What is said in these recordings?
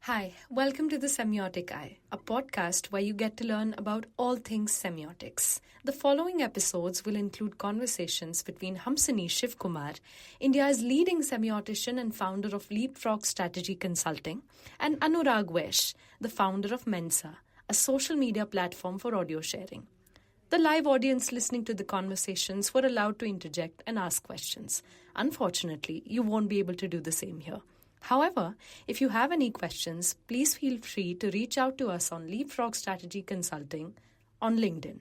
Hi, welcome to the Semiotic Eye, a podcast where you get to learn about all things semiotics. The following episodes will include conversations between Hamsini Shivkumar, India's leading semiotician and founder of Leapfrog Strategy Consulting, and Anurag Vaish, the founder of Mensa, a social media platform for audio sharing. The live audience listening to the conversations were allowed to interject and ask questions. Unfortunately, you won't be able to do the same here. However, if you have any questions, please feel free to reach out to us on Leapfrog Strategy Consulting on LinkedIn.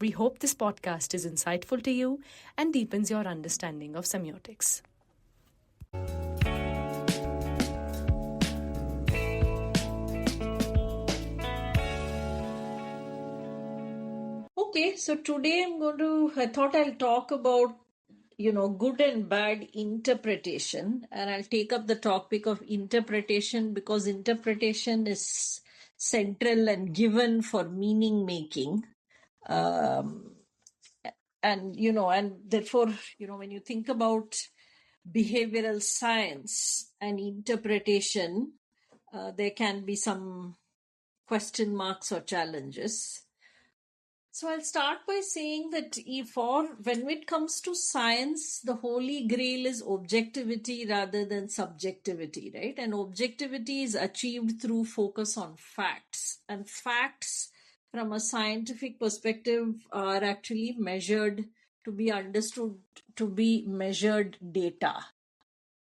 We hope this podcast is insightful to you and deepens your understanding of semiotics. Okay, so today I thought I'll talk about, good and bad interpretation. And I'll take up the topic of interpretation because interpretation is central and given for meaning making. And therefore, when you think about behavioral science and interpretation, there can be some question marks or challenges. So I'll start by saying that when it comes to science, the holy grail is objectivity rather than subjectivity, right? And objectivity is achieved through focus on facts. And facts from a scientific perspective are actually measured to be understood to be measured data.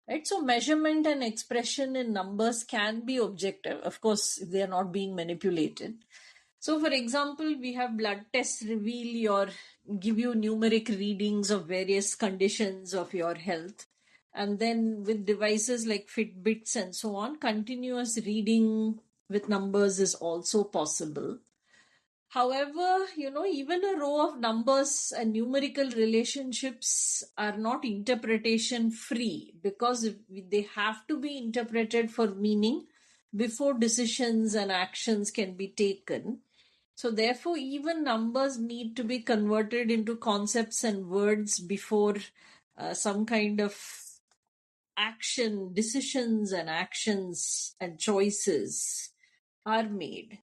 Right? So measurement and expression in numbers can be objective, of course, if they are not being manipulated. So, for example, we have blood tests give you numeric readings of various conditions of your health. And then with devices like Fitbits and so on, continuous reading with numbers is also possible. However, even a row of numbers and numerical relationships are not interpretation free because they have to be interpreted for meaning before decisions and actions can be taken. So therefore, even numbers need to be converted into concepts and words before some kind of decisions and actions and choices are made.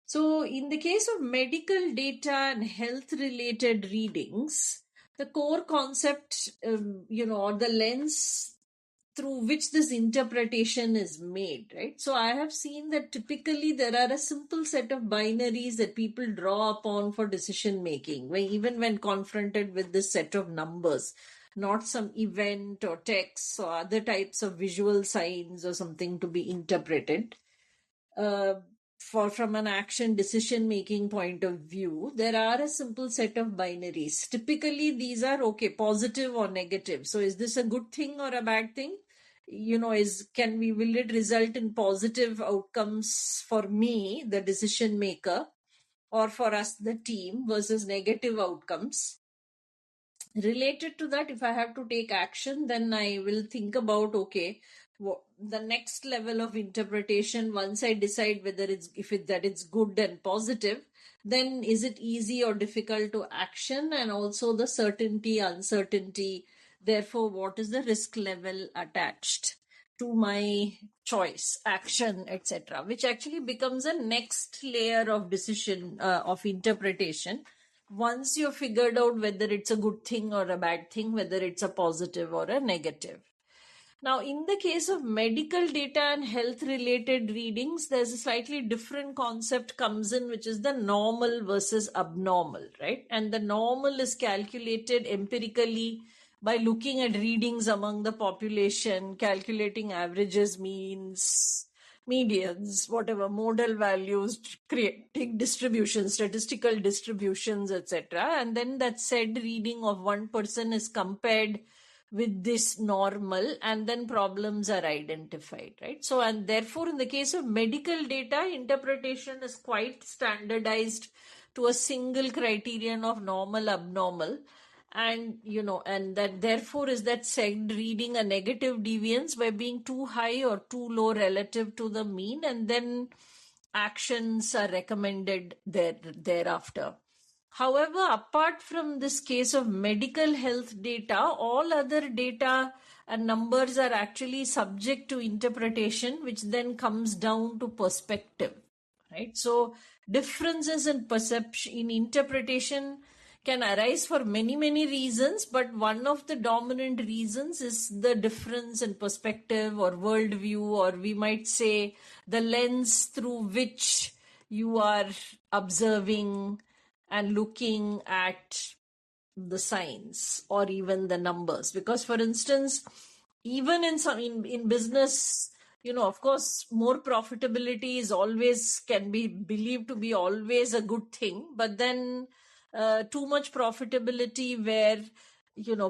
So in the case of medical data and health related readings, the core concept, or the lens through which this interpretation is made, right? So I have seen that typically there are a simple set of binaries that people draw upon for decision making, even when confronted with this set of numbers, not some event or text or other types of visual signs or something to be interpreted. From an action decision making point of view, there are a simple set of binaries. Typically, these are positive or negative. So is this a good thing or a bad thing? Will it result in positive outcomes for me, the decision maker, or for us, the team, versus negative outcomes? Related to that, if I have to take action, then I will think about, the next level of interpretation, once I decide whether it's good and positive, then is it easy or difficult to action, and also the certainty, uncertainty, therefore what is the risk level attached to my choice, action, etc., which actually becomes a next layer of decision of interpretation once you've figured out whether it's a good thing or a bad thing, whether it's a positive or a negative. Now, in the case of medical data and health related readings, there's a slightly different concept comes in, which is the normal versus abnormal, right? And the normal is calculated empirically by looking at readings among the population, calculating averages, means, medians, whatever, modal values, creating distributions, statistical distributions, etc. And then that said reading of one person is compared with this normal, and then problems are identified, right? So, and therefore, in the case of medical data, interpretation is quite standardized to a single criterion of normal, abnormal. And, and that therefore is that said reading a negative deviance by being too high or too low relative to the mean, and then actions are recommended thereafter. However, apart from this case of medical health data, all other data and numbers are actually subject to interpretation, which then comes down to perspective, right? So differences in perception, in interpretation can arise for many, many reasons, but one of the dominant reasons is the difference in perspective or worldview, or we might say the lens through which you are observing and looking at the signs or even the numbers. Because for instance, even in business, of course, more profitability is always, can be believed to be always a good thing, but then too much profitability where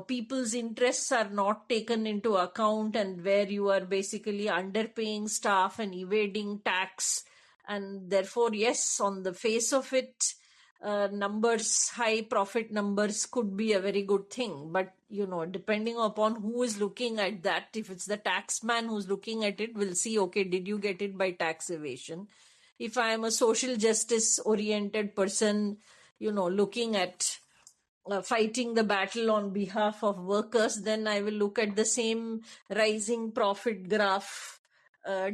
people's interests are not taken into account, and where you are basically underpaying staff and evading tax, and therefore, yes, on the face of it, numbers, high profit numbers could be a very good thing. But, depending upon who is looking at that, if it's the tax man who's looking at it, will see, okay, did you get it by tax evasion? If I am a social justice oriented person, looking at fighting the battle on behalf of workers, then I will look at the same rising profit graph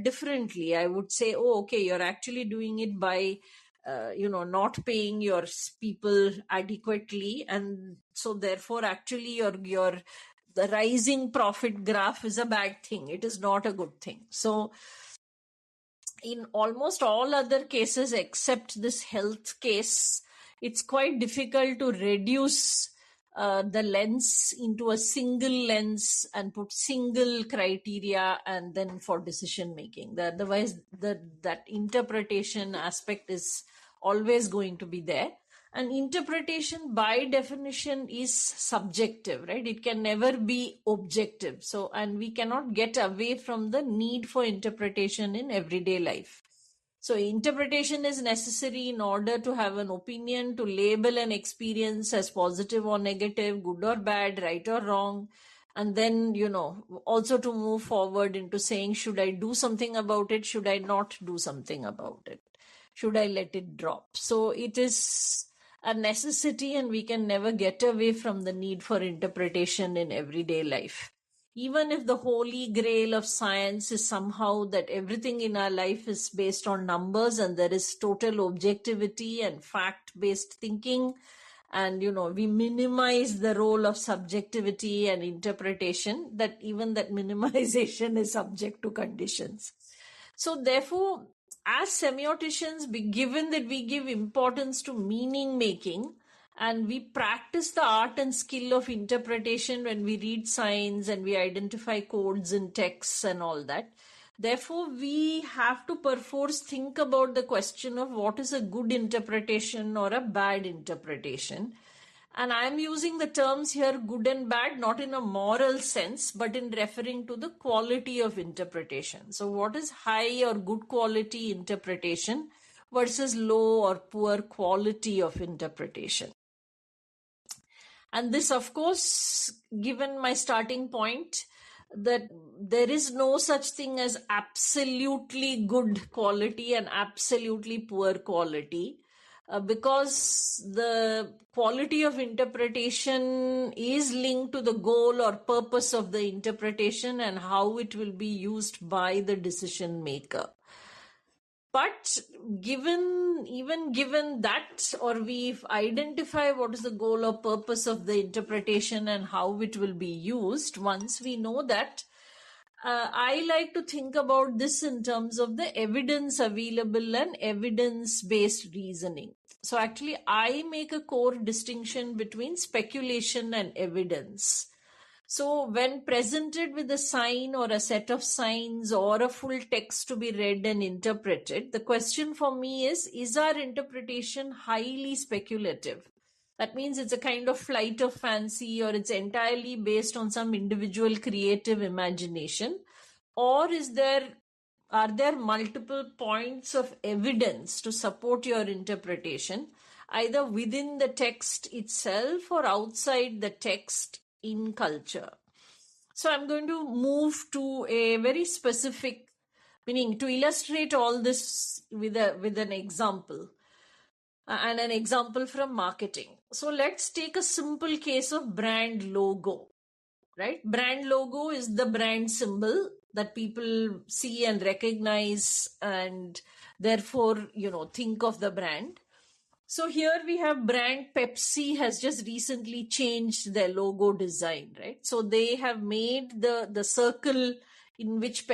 differently. I would say, oh, okay, you're actually doing it by not paying your people adequately, and so therefore actually your the rising profit graph is a bad thing. It is not a good thing. So in almost all other cases except this health case, it's quite difficult to reduce the lens into a single lens and put single criteria and then for decision making. Otherwise, that interpretation aspect is always going to be there. And interpretation by definition is subjective, right? It can never be objective. So, and we cannot get away from the need for interpretation in everyday life. So interpretation is necessary in order to have an opinion, to label an experience as positive or negative, good or bad, right or wrong. And then, also to move forward into saying, should I do something about it? Should I not do something about it? Should I let it drop? So it is a necessity, and we can never get away from the need for interpretation in everyday life. Even if the holy grail of science is somehow that everything in our life is based on numbers and there is total objectivity and fact-based thinking, and we minimize the role of subjectivity and interpretation, that even that minimization is subject to conditions. So therefore, as semioticians, given that we give importance to meaning making, and we practice the art and skill of interpretation when we read signs and we identify codes in texts and all that, therefore we have to perforce think about the question of what is a good interpretation or a bad interpretation. And I'm using the terms here good and bad, not in a moral sense, but in referring to the quality of interpretation. So what is high or good quality interpretation versus low or poor quality of interpretation? And this, of course, given my starting point, that there is no such thing as absolutely good quality and absolutely poor quality. Because the quality of interpretation is linked to the goal or purpose of the interpretation and how it will be used by the decision maker. But given that, or we identify what is the goal or purpose of the interpretation and how it will be used, once we know that, I like to think about this in terms of the evidence available and evidence-based reasoning. So actually, I make a core distinction between speculation and evidence. So when presented with a sign or a set of signs or a full text to be read and interpreted, the question for me is our interpretation highly speculative? That means it's a kind of flight of fancy, or it's entirely based on some individual creative imagination, or are there multiple points of evidence to support your interpretation, either within the text itself or outside the text in culture? So I'm going to move to a very specific, meaning to illustrate all this with an example. and an example from marketing. So let's take a simple case of brand logo, right? Brand logo is the brand symbol that people see and recognize, and therefore, think of the brand. So here we have brand Pepsi has just recently changed their logo design, right? So they have made the circle in which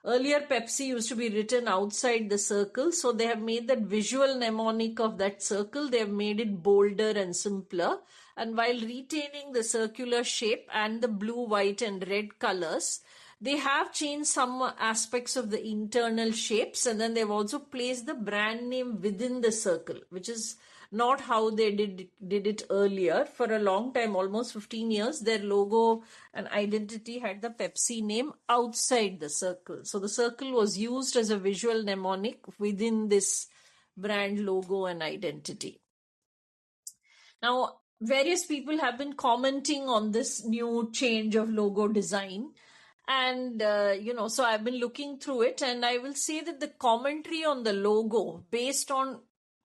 earlier Pepsi used to be written outside the circle. So they have made that visual mnemonic of that circle. They have made it bolder and simpler. And while retaining the circular shape and the blue, white, and red colors, they have changed some aspects of the internal shapes, and then they've also placed the brand name within the circle, which is not how they did it earlier. For a long time, almost 15 years, their logo and identity had the Pepsi name outside the circle. So the circle was used as a visual mnemonic within this brand logo and identity. Now, various people have been commenting on this new change of logo design. And, so I've been looking through it, and I will say that the commentary on the logo, based on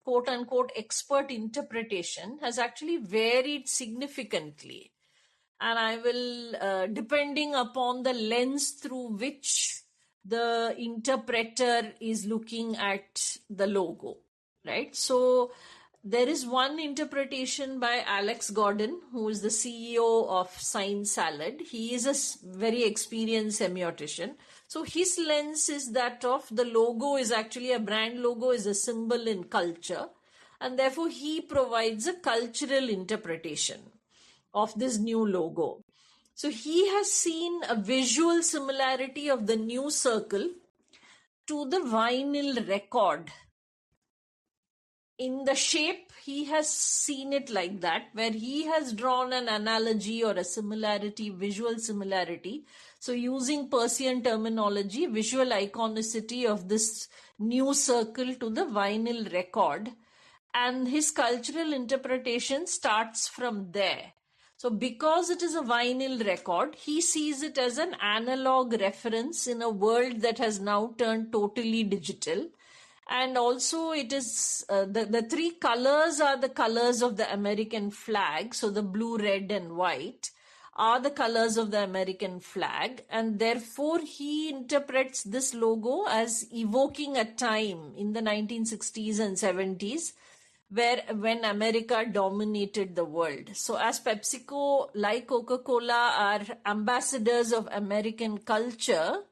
quote unquote expert interpretation, has actually varied significantly. And I will, depending upon the lens through which the interpreter is looking at the logo, right? So there is one interpretation by Alex Gordon, who is the CEO of Science Salad. He is a very experienced semiotician. So his lens is that of the logo is actually a brand logo is a symbol in culture. And therefore he provides a cultural interpretation of this new logo. So he has seen a visual similarity of the new circle to the vinyl record. In the shape, he has seen it like that, where he has drawn an analogy or a similarity, visual similarity. So using Persian terminology, visual iconicity of this new circle to the vinyl record. And his cultural interpretation starts from there. So because it is a vinyl record, he sees it as an analog reference in a world that has now turned totally digital. And also it is the three colors are the colors of the American flag. So the blue, red, and white are the colors of the American flag. And therefore he interprets this logo as evoking a time in the 1960s and 70s when America dominated the world. So as PepsiCo, like Coca-Cola, are ambassadors of American culture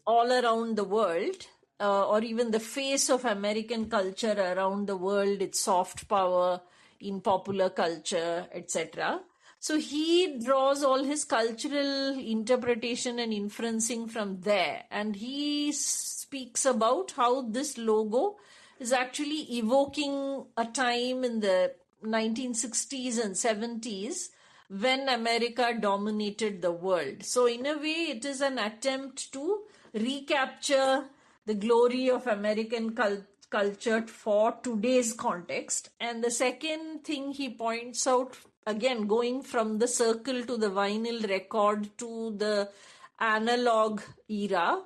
all around the world, or even the face of American culture around the world, its soft power in popular culture, etc. So he draws all his cultural interpretation and inferencing from there. And he speaks about how this logo is actually evoking a time in the 1960s and 70s when America dominated the world. So in a way, it is an attempt to recapture the glory of American culture for today's context. And the second thing he points out, again, going from the circle to the vinyl record to the analog era,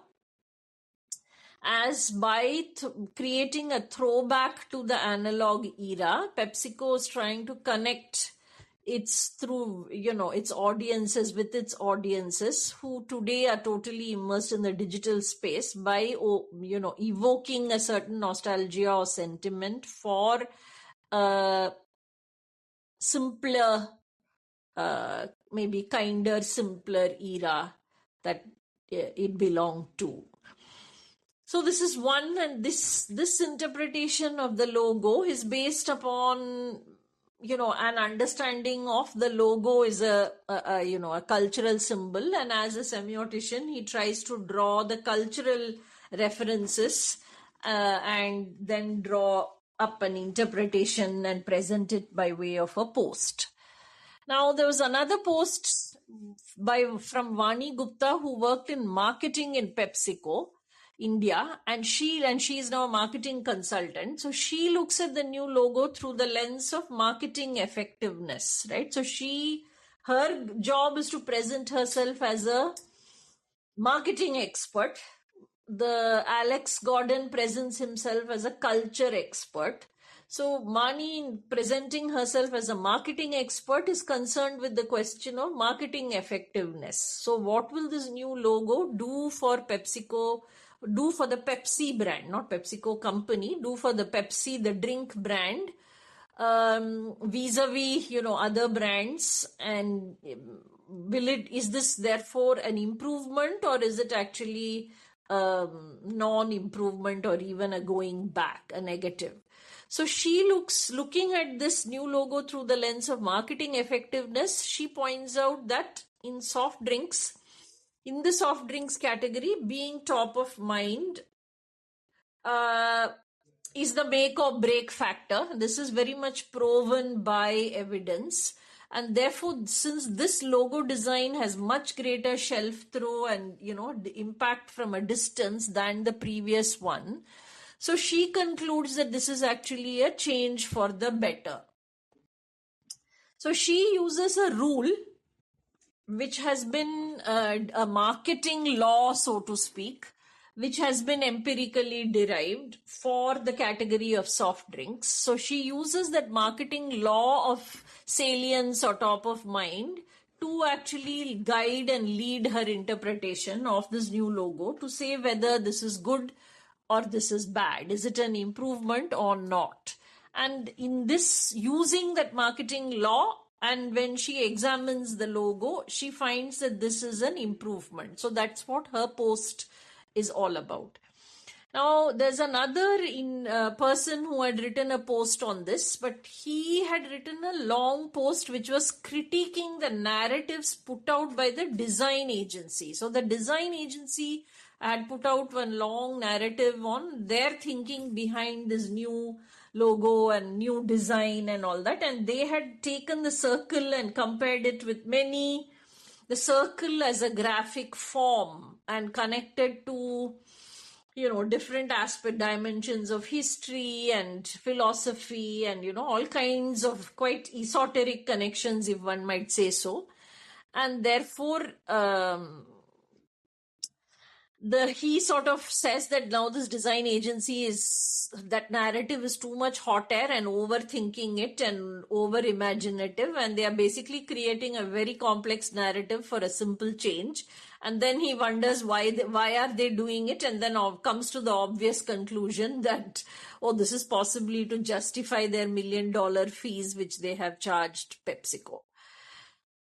as by creating a throwback to the analog era, PepsiCo is trying to connect its audiences with its audiences who today are totally immersed in the digital space by evoking a certain nostalgia or sentiment for a simpler, maybe kinder, simpler era that it belonged to. So this is one, and this interpretation of the logo is based upon an understanding of the logo is a cultural symbol, and as a semiotician he tries to draw the cultural references and then draw up an interpretation and present it by way of a post. Now there was another post from Vani Gupta, who worked in marketing in PepsiCo India, and she is now a marketing consultant. So she looks at the new logo through the lens of marketing effectiveness, right? So her job is to present herself as a marketing expert, the Alex Gordon presents himself as a culture expert. So Mani, in presenting herself as a marketing expert, is concerned with the question of marketing effectiveness. So what will this new logo do for PepsiCo, do for the Pepsi brand, not PepsiCo company, do for the Pepsi, the drink brand, vis-a-vis, other brands, and is this therefore an improvement, or is it actually non-improvement, or even a going back, a negative? So she looking at this new logo through the lens of marketing effectiveness. She points out that in the soft drinks category, being top of mind is the make or break factor. This is very much proven by evidence. And therefore, since this logo design has much greater shelf throw and, the impact from a distance than the previous one, so she concludes that this is actually a change for the better. So she uses a rule which has been a marketing law, so to speak, which has been empirically derived for the category of soft drinks. So she uses that marketing law of salience or top of mind to actually guide and lead her interpretation of this new logo to say whether this is good or this is bad. Is it an improvement or not? And in this, using that marketing law, and when she examines the logo, she finds that this is an improvement. So that's what her post is all about. Now, there's another person who had written a post on this, but he had written a long post which was critiquing the narratives put out by the design agency. So the design agency had put out one long narrative on their thinking behind this new logo and new design and all that. And they had taken the circle and compared it with the circle as a graphic form and connected to different aspect dimensions of history and philosophy and all kinds of quite esoteric connections, if one might say so. And therefore he sort of says that now this design agency that narrative is too much hot air and overthinking it and over imaginative, and they are basically creating a very complex narrative for a simple change. And then he wonders why are they doing it, and then comes to the obvious conclusion that, this is possibly to justify their $1 million fees which they have charged PepsiCo.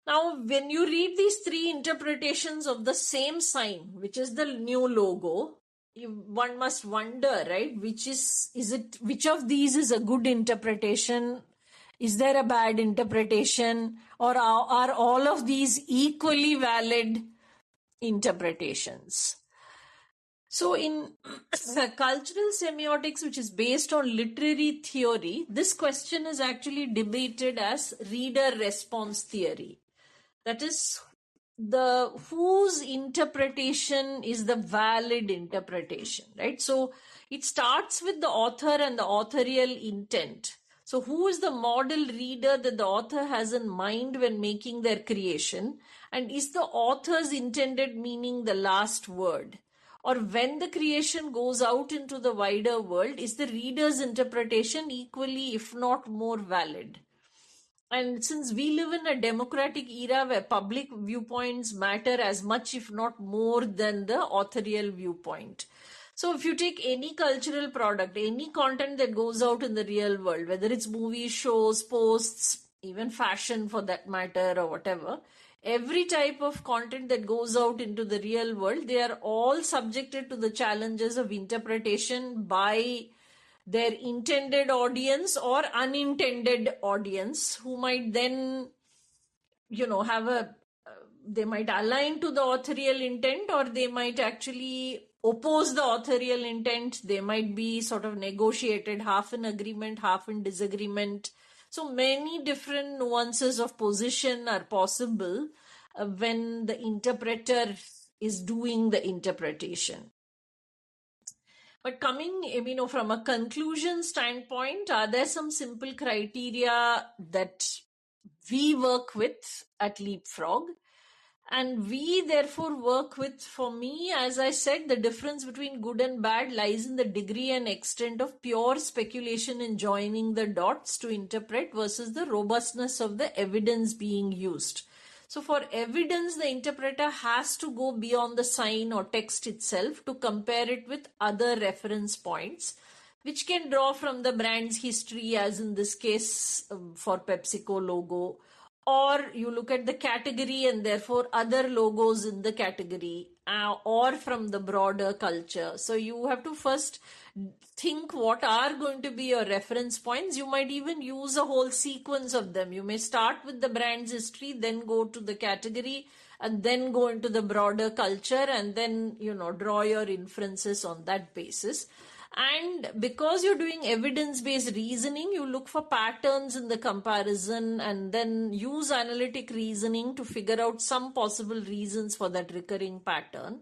Now, when you read these three interpretations of the same sign, which is the new logo, one must wonder, right? Which of these is a good interpretation? Is there a bad interpretation? Or are all of these equally valid interpretations? So in cultural semiotics, which is based on literary theory, this question is actually debated as reader response theory. That is, whose interpretation is the valid interpretation, right? So it starts with the author and the authorial intent. So who is the model reader that the author has in mind when making their creation? And is the author's intended meaning the last word? Or when the creation goes out into the wider world, is the reader's interpretation equally, if not more, valid? And since we live in a democratic era where public viewpoints matter as much, if not more, than the authorial viewpoint. So if you take any cultural product, any content that goes out in the real world, whether it's movies, shows, posts, even fashion for that matter, or whatever, every type of content that goes out into the real world, they are all subjected to the challenges of interpretation by their intended audience or unintended audience, who might then, they might align to the authorial intent, or they might actually oppose the authorial intent. They might be sort of negotiated, half in agreement, half in disagreement. So many different nuances of position are possible when the interpreter is doing the interpretation. But coming, from a conclusion standpoint, are there some simple criteria that we work with at Leapfrog? And we therefore work with, for me, as I said, the difference between good and bad lies in the degree and extent of pure speculation in joining the dots to interpret versus the robustness of the evidence being used. So for evidence, the interpreter has to go beyond the sign or text itself to compare it with other reference points, which can draw from the brand's history, as in this case for PepsiCo logo, or you look at the category and therefore other logos in the category, or from the broader culture. So you have to first think what are going to be your reference points. You might even use a whole sequence of them. You may start with the brand's history, then go to the category, and then go into the broader culture, and then draw your inferences on that basis. And because you're doing evidence-based reasoning, you look for patterns in the comparison and then use analytic reasoning to figure out some possible reasons for that recurring pattern.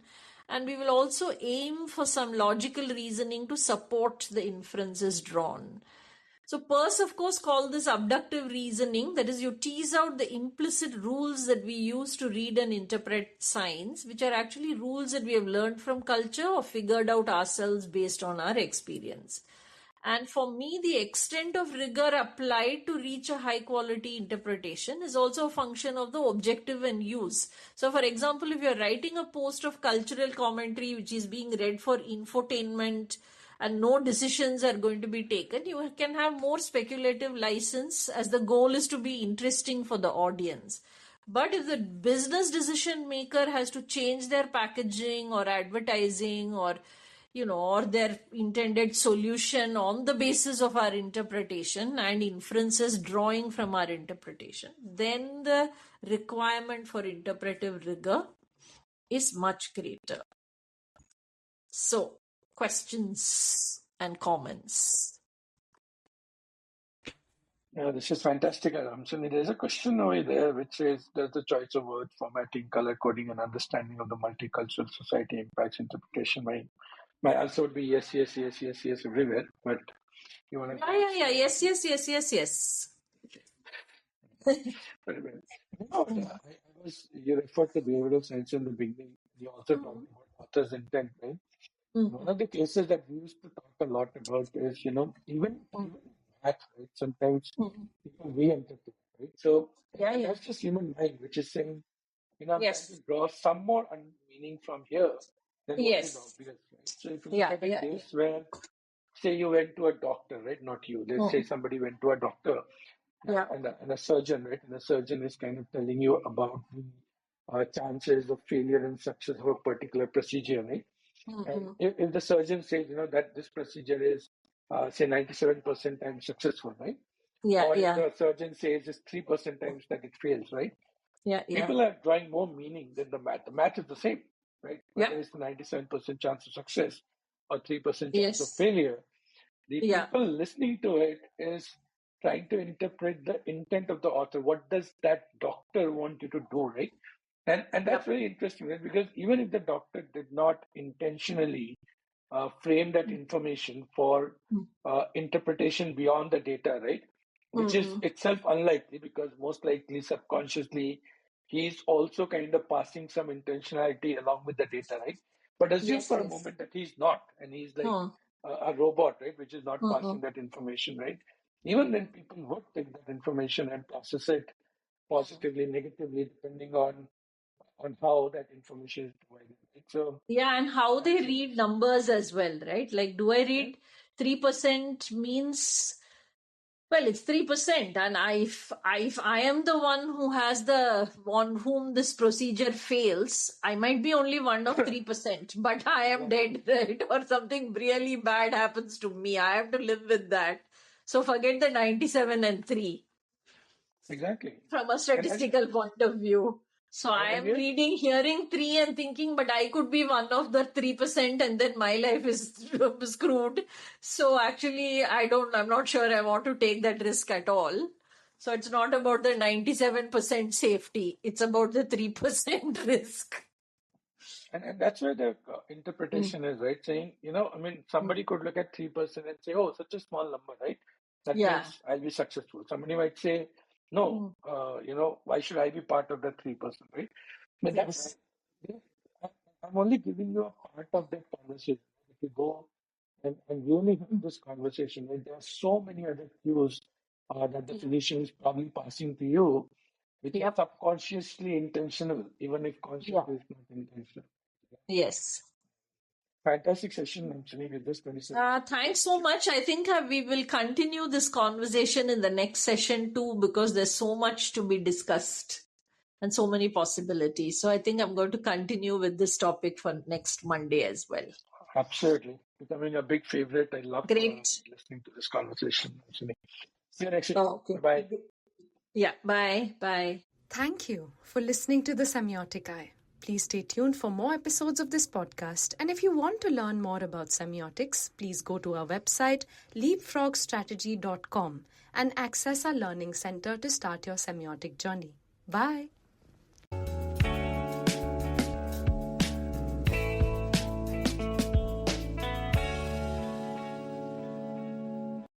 And we will also aim for some logical reasoning to support the inferences drawn. So Peirce, of course, called this abductive reasoning. That is, you tease out the implicit rules that we use to read and interpret signs, which are actually rules that we have learned from culture or figured out ourselves based on our experience. And for me, the extent of rigor applied to reach a high quality interpretation is also a function of the objective and use. So, for example, if you're writing a post of cultural commentary which is being read for infotainment, and no decisions are going to be taken, you can have more speculative license, as the goal is to be interesting for the audience. But if the business decision maker has to change their packaging or advertising or or their intended solution on the basis of our interpretation and inferences drawing from our interpretation, then the requirement for interpretive rigor is much greater. So, questions and comments? Yeah, this is fantastic, Hamsini. There's a question over there which says, does the choice of word formatting, color coding, and understanding of the multicultural society impacts interpretation? My answer would be yes, yes, yes, yes, yes, everywhere. But you want to? Yeah. Yes. Very well. You referred to behavioral science in the beginning. You also talked about author's intent, right? One of the cases that we used to talk a lot about is, even math, right? Sometimes people reinterpret, right? So that's just human mind, which is saying, I'm trying to draw some more meaning from here than what is obvious, right? So if you look at a case where, say, you went to a doctor, right? Not you. Let's say somebody went to a doctor and a surgeon, right? And the surgeon is kind of telling you about the chances of failure and success of a particular procedure, right? And if the surgeon says, that this procedure is, say, 97% times successful, right? Or if the surgeon says it's 3% times that it fails, right? People are drawing more meaning than the math. The math is the same, right? Whether it's 97% chance of success or 3% chance of failure. The people listening to it is trying to interpret the intent of the author. What does that doctor want you to do, right? And that's very interesting, right? Because even if the doctor did not intentionally frame that information for interpretation beyond the data, right? Which is itself unlikely, because most likely subconsciously he's also kind of passing some intentionality along with the data, right? But assume for a moment that he's not, and he's like a robot, right? Which is not passing that information, right? Even then, people would take that information and process it positively, negatively, depending on how that information is provided. Right? So and how they read numbers as well, right? Like, do I read 3% means, well, it's 3%, and if I am the one who has on whom this procedure fails, I might be only one of 3%, but I am dead, right? Or something really bad happens to me. I have to live with that. So forget the 97 and 3. Exactly. From a statistical point of view. So I am reading, hearing 3 and thinking, but I could be one of the 3% and then my life is screwed. So actually, I'm not sure I want to take that risk at all. So it's not about the 97% safety. It's about the 3% risk. And that's where the interpretation is, right? Saying, somebody could look at 3% and say, oh, such a small number, right? That means I'll be successful. Somebody might say, no, why should I be part of that 3%, right? But Yes. I'm only giving you a part of that conversation. If you go and really have this conversation, and there are so many other cues that the physician is probably passing to you, which are subconsciously intentional, even if consciously is not intentional. Yes. Fantastic session, Hamsini, with this 27. Thanks so much. I think we will continue this conversation in the next session too, because there's so much to be discussed and so many possibilities. So I think I'm going to continue with this topic for next Monday as well. Absolutely. Becoming a big favorite. I love Great. listening to this conversation, Hamsini. See you next week. Okay. Bye. Yeah. Bye. Bye. Thank you for listening to The Semiotic Eye. Please stay tuned for more episodes of this podcast. And if you want to learn more about semiotics, please go to our website leapfrogstrategy.com and access our learning center to start your semiotic journey. Bye.